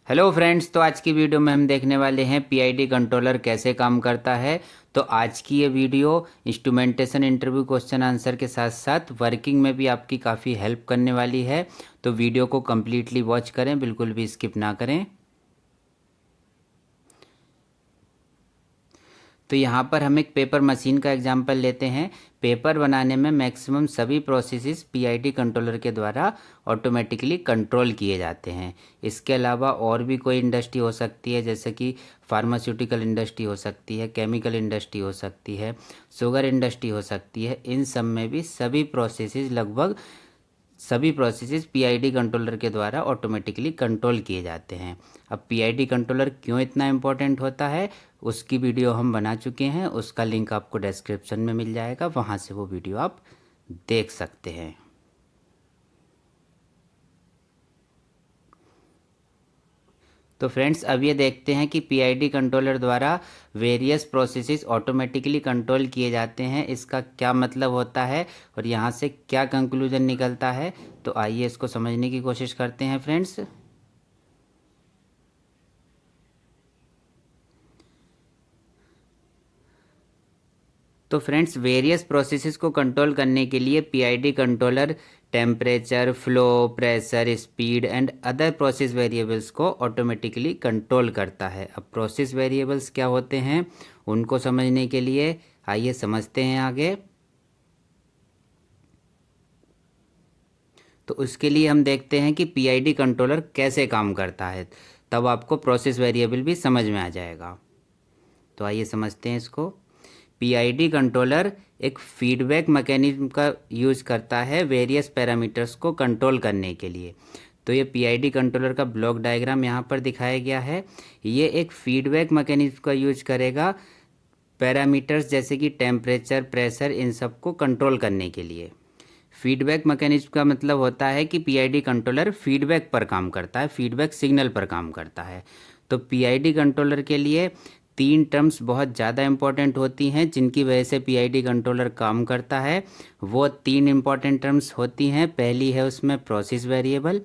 Hello friends, तो आज की वीडियो में हम देखने वाले हैं पीआईडी कंट्रोलर कैसे काम करता है। तो आज की ये video instrumentation interview question answer के साथ साथ वर्किंग में भी आपकी काफ़ी हेल्प करने वाली है। तो वीडियो को कम्प्लीटली वॉच करें, बिल्कुल भी स्किप ना करें। तो यहाँ पर हम एक पेपर मशीन का एग्जांपल लेते हैं। पेपर बनाने में मैक्सिमम सभी प्रोसेसेस पीआईडी कंट्रोलर के द्वारा ऑटोमेटिकली कंट्रोल किए जाते हैं। इसके अलावा और भी कोई इंडस्ट्री हो सकती है, जैसे कि फार्मास्यूटिकल इंडस्ट्री हो सकती है, केमिकल इंडस्ट्री हो सकती है, शुगर इंडस्ट्री हो सकती है। इन सब में भी लगभग सभी प्रोसेसेस पीआईडी कंट्रोलर के द्वारा ऑटोमेटिकली कंट्रोल किए जाते हैं। अब पीआईडी कंट्रोलर क्यों इतना इम्पोर्टेंट होता है, उसकी वीडियो हम बना चुके हैं। उसका लिंक आपको डिस्क्रिप्शन में मिल जाएगा, वहाँ से वो वीडियो आप देख सकते हैं। तो फ्रेंड्स, अब ये देखते हैं कि पीआईडी कंट्रोलर द्वारा वेरियस प्रोसेसेस ऑटोमेटिकली कंट्रोल किए जाते हैं, इसका क्या मतलब होता है और यहाँ से क्या कंक्लूजन निकलता है। तो आइए इसको समझने की कोशिश करते हैं फ्रेंड्स। तो फ्रेंड्स, वेरियस प्रोसेसेस को कंट्रोल करने के लिए PID controller temperature, flow, pressure, speed and other process variables को ऑटोमेटिकली कंट्रोल करता है। अब प्रोसेस वेरिएबल्स क्या होते हैं, उनको समझने के लिए आइए समझते हैं आगे। तो उसके लिए हम देखते हैं कि पीआईडी कंट्रोलर कैसे काम करता है, तब आपको प्रोसेस वेरिएबल भी समझ में आ जाएगा। तो आइए समझते हैं इसको। पीआईडी कंट्रोलर एक फीडबैक मैकेनिज्म का यूज़ करता है वेरियस पैरामीटर्स को कंट्रोल करने के लिए। तो ये पीआईडी कंट्रोलर का ब्लॉक डायग्राम यहाँ पर दिखाया गया है। ये एक फीडबैक मैकेनिज्म का यूज़ करेगा पैरामीटर्स जैसे कि टेम्परेचर, प्रेशर, इन सब को कंट्रोल करने के लिए। फीडबैक मैकेनिज्म का मतलब होता है कि पीआईडी कंट्रोलर फीडबैक पर काम करता है, फीडबैक सिग्नल पर काम करता है। तो पीआईडी कंट्रोलर के लिए तीन टर्म्स बहुत ज़्यादा इंपॉर्टेंट होती हैं, जिनकी वजह से पीआईडी कंट्रोलर काम करता है। वो तीन इंपॉर्टेंट टर्म्स होती हैं। पहली है उसमें प्रोसेस वेरिएबल,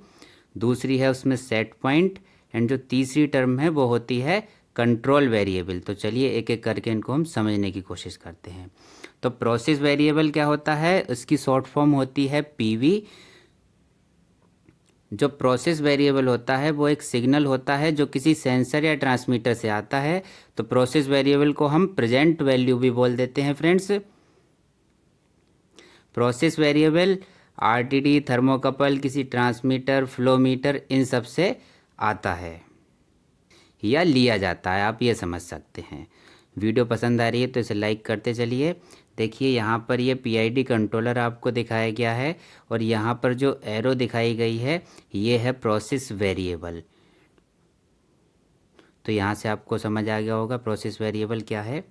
दूसरी है उसमें सेट पॉइंट, एंड जो तीसरी टर्म है वो होती है कंट्रोल वेरिएबल। तो चलिए एक एक करके इनको हम समझने की कोशिश करते हैं। तो प्रोसेस वेरिएबल क्या होता है, उसकी शॉर्ट फॉर्म होती है पीवी। जो प्रोसेस वेरिएबल होता है वो एक सिग्नल होता है जो किसी सेंसर या ट्रांसमीटर से आता है। तो प्रोसेस वेरिएबल को हम प्रेजेंट वैल्यू भी बोल देते हैं friends. Process variable RTD, thermocouple, किसी ट्रांसमीटर, फ्लोमीटर, इन सब से आता है या लिया जाता है, आप ये समझ सकते हैं। वीडियो पसंद आ रही है तो इसे लाइक करते चलिए। देखिए यहाँ पर ये पीआईडी कंट्रोलर आपको दिखाया गया है और यहाँ पर जो एरो दिखाई गई है ये है प्रोसेस वेरिएबल। तो यहाँ से आपको समझ आ गया होगा प्रोसेस वेरिएबल क्या है।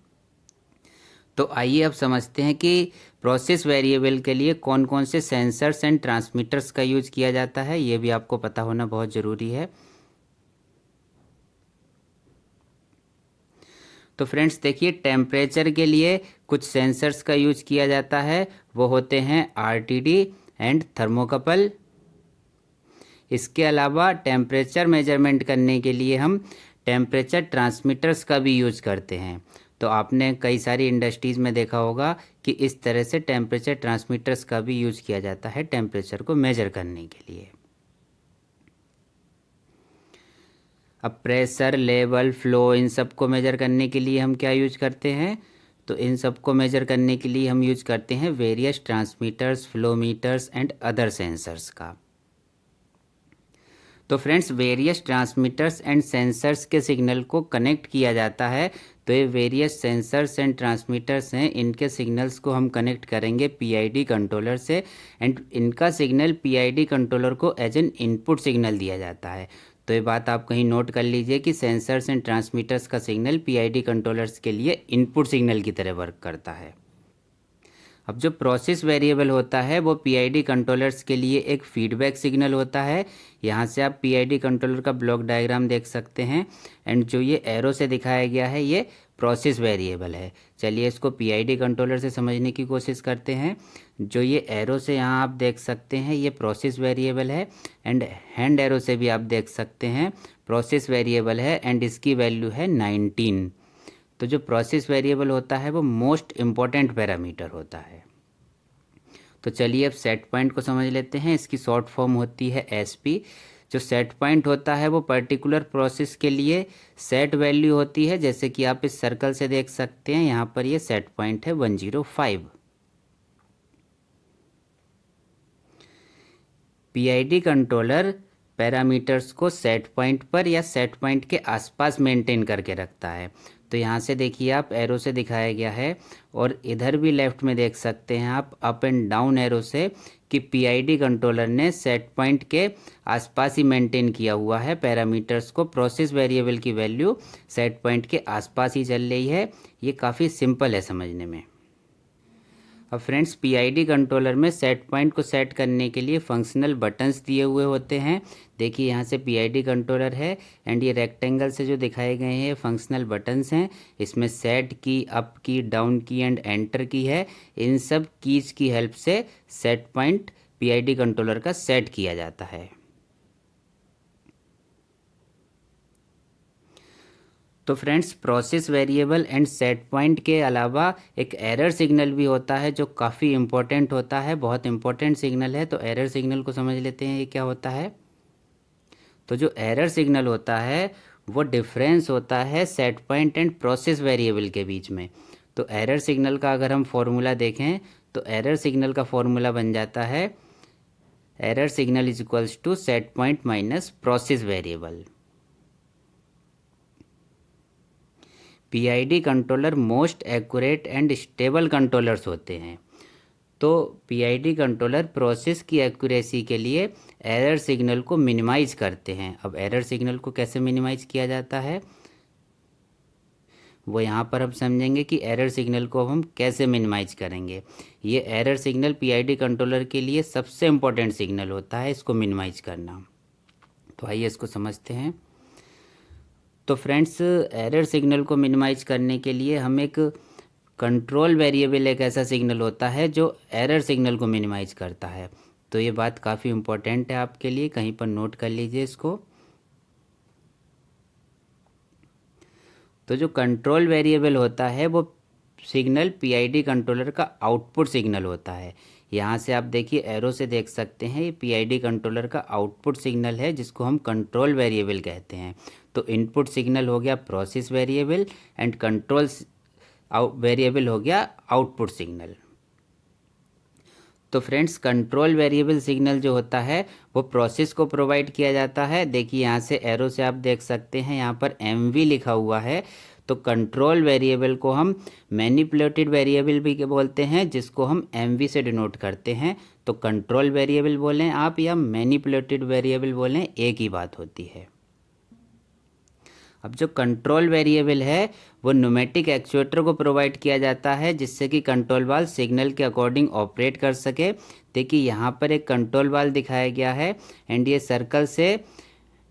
तो आइए अब समझते हैं कि प्रोसेस वेरिएबल के लिए कौन कौन से सेंसर्स एंड ट्रांसमीटर्स का यूज़ किया जाता है, ये भी आपको पता होना बहुत ज़रूरी है। तो फ्रेंड्स देखिए, टेम्परेचर के लिए कुछ सेंसर्स का यूज किया जाता है, वो होते हैं आरटीडी एंड थर्मोकपल। इसके अलावा टेम्परेचर मेजरमेंट करने के लिए हम टेम्परेचर ट्रांसमीटर्स का भी यूज करते हैं। तो आपने कई सारी इंडस्ट्रीज़ में देखा होगा कि इस तरह से टेम्परेचर ट्रांसमीटर्स का भी यूज किया जाता है टेम्परेचर को मेजर करने के लिए। अब प्रेशर, लेवल, फ्लो, इन सब को मेजर करने के लिए हम क्या यूज करते हैं, तो इन सब को मेजर करने के लिए हम यूज करते हैं various transmitters, flowmeters and other sensors का। तो friends, various transmitters and sensors के सिग्नल को कनेक्ट किया जाता है। तो ये वेरियस सेंसर्स एंड ट्रांसमीटर्स हैं, इनके सिग्नल्स को हम कनेक्ट करेंगे पीआईडी कंट्रोलर से, एंड इनका सिग्नल पीआईडी कंट्रोलर को एज एन इनपुट सिग्नल दिया जाता है। तो ये बात आप कहीं नोट कर लीजिए कि सेंसर्स एंड ट्रांसमीटर्स का सिग्नल पीआईडी कंट्रोलर्स के लिए इनपुट सिग्नल की तरह वर्क करता है। अब जो प्रोसेस वेरिएबल होता है वो पीआईडी कंट्रोलर्स के लिए एक फीडबैक सिग्नल होता है। यहाँ से आप पीआईडी कंट्रोलर का ब्लॉक डायग्राम देख सकते हैं, एंड जो ये एरो से दिखाया गया है ये प्रोसेस वेरिएबल है। चलिए इसको पीआईडी कंट्रोलर से समझने की कोशिश करते हैं। जो ये एरो से यहाँ आप देख सकते हैं ये प्रोसेस वेरिएबल है, एंड हैंड एरो से भी आप देख सकते हैं प्रोसेस वेरिएबल है एंड इसकी वैल्यू है 19। तो जो प्रोसेस वेरिएबल होता है वो मोस्ट इम्पॉर्टेंट पैरामीटर होता है। तो चलिए अब सेट पॉइंट को समझ लेते हैं। इसकी शॉर्ट फॉर्म होती है एसपी। जो सेट पॉइंट होता है वो पर्टिकुलर प्रोसेस के लिए सेट वैल्यू होती है, जैसे कि आप इस सर्कल से देख सकते हैं यहाँ पर ये सेट पॉइंट है 105। पीआईडी कंट्रोलर पैरामीटर्स को सेट पॉइंट पर या सेट पॉइंट के आसपास मेंटेन करके रखता है। तो यहाँ से देखिए आप एरो से दिखाया गया है और इधर भी लेफ्ट में देख सकते हैं आप अप एंड डाउन एरो से कि पीआईडी कंट्रोलर ने सेट पॉइंट के आसपास ही मेंटेन किया हुआ है पैरामीटर्स को। प्रोसेस वेरिएबल की वैल्यू सेट पॉइंट के आसपास ही चल रही है। ये काफ़ी सिंपल है समझने में। अब फ्रेंड्स पीआईडी कंट्रोलर में सेट पॉइंट को सेट करने के लिए फंक्शनल बटन्स दिए हुए होते हैं। देखिए यहाँ से पीआईडी कंट्रोलर है एंड ये रेक्टेंगल से जो दिखाए गए हैं फंक्शनल बटन्स हैं। इसमें सेट की, अप की, डाउन की एंड एंटर की है। इन सब कीज की हेल्प से सेट पॉइंट पीआईडी कंट्रोलर का सेट किया जाता है। तो friends process variable and set point के अलावा एक एरर सिग्नल भी होता है जो काफ़ी इम्पोर्टेंट होता है, बहुत इम्पोर्टेंट सिग्नल है। तो एरर सिग्नल को समझ लेते हैं ये क्या होता है। तो जो एरर सिग्नल होता है वो डिफरेंस होता है set point and process variable के बीच में। तो एरर सिग्नल का अगर हम फॉर्मूला देखें तो एरर सिग्नल का फॉर्मूला बन जाता है error signal is equals to set point minus process variable. PID controller most accurate and stable controllers होते हैं। तो पीआईडी कंट्रोलर प्रोसेस की एक्यूरेसी के लिए एरर सिग्नल को मिनिमाइज करते हैं। अब एरर सिग्नल को कैसे मिनिमाइज किया जाता है वो यहाँ पर हम समझेंगे कि एरर सिग्नल को हम कैसे मिनिमाइज करेंगे। ये एरर सिग्नल पीआईडी कंट्रोलर के लिए सबसे इम्पोर्टेंट सिग्नल होता है, इसको मिनिमाइज करना। तो आइए इसको समझते हैं। तो फ्रेंड्स एरर सिग्नल को मिनिमाइज करने के लिए हम एक कंट्रोल वेरिएबल एक ऐसा सिग्नल होता है जो एरर सिग्नल को मिनिमाइज करता है। तो ये बात काफ़ी इम्पोर्टेंट है आपके लिए, कहीं पर नोट कर लीजिए इसको। तो जो कंट्रोल वेरिएबल होता है वो सिग्नल पीआईडी कंट्रोलर का आउटपुट सिग्नल होता है। यहाँ से आप देखिए एरो से देख सकते हैं ये पीआईडी कंट्रोलर का आउटपुट सिग्नल है जिसको हम कंट्रोल वेरिएबल कहते हैं। तो इनपुट सिग्नल हो गया process variable and control variable हो गया आउटपुट सिग्नल। तो फ्रेंड्स कंट्रोल वेरिएबल सिग्नल जो होता है वो प्रोसेस को प्रोवाइड किया जाता है। देखिए यहाँ से एरो से आप देख सकते हैं यहाँ पर MV लिखा हुआ है। तो कंट्रोल वेरिएबल को हम मैनिपुलेटेड वेरिएबल भी बोलते हैं जिसको हम MV से डिनोट करते हैं। तो कंट्रोल वेरिएबल बोलें आप या मैनिपुलेटेड वेरिएबल बोलें, एक ही बात होती है। अब जो कंट्रोल वेरिएबल है वो न्यूमेटिक एक्चुएटर को प्रोवाइड किया जाता है जिससे कि कंट्रोल वाल्व सिग्नल के अकॉर्डिंग ऑपरेट कर सके। देखिए यहाँ पर एक कंट्रोल वाल्व दिखाया गया है एंड ये सर्कल से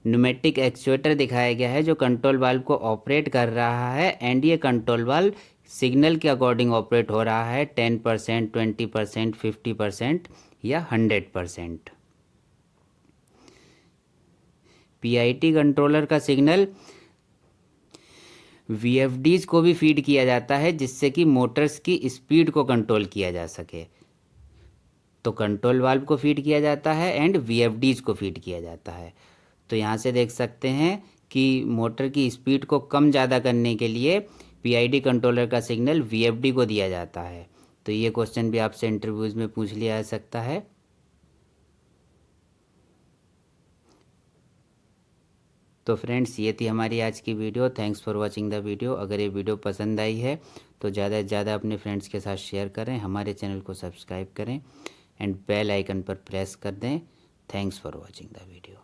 न्यूमेटिक एक्चुएटर दिखाया गया है जो कंट्रोल वाल्व को ऑपरेट कर रहा है एंड ये कंट्रोल वाल्व सिग्नल के अकॉर्डिंग ऑपरेट हो रहा है 10%, 20%, 50% या 100%। पीआईडी कंट्रोलर का सिग्नल VFDs को भी फीड किया जाता है जिससे कि मोटर्स की स्पीड को कंट्रोल किया जा सके। तो कंट्रोल वाल्व को फीड किया जाता है एंड VFDs को फीड किया जाता है। तो यहाँ से देख सकते हैं कि मोटर की स्पीड को कम ज़्यादा करने के लिए पीआईडी कंट्रोलर का सिग्नल VFD को दिया जाता है। तो ये क्वेश्चन भी आपसे इंटरव्यूज़ में पूछ लिया जा सकता है। तो फ्रेंड्स ये थी हमारी आज की video. Thanks for watching the video. अगर ये वीडियो पसंद आई है तो ज़्यादा से ज़्यादा अपने फ्रेंड्स के साथ शेयर करें, हमारे चैनल को सब्सक्राइब करें एंड बेल आइकन पर प्रेस कर दें। Thanks for watching the video.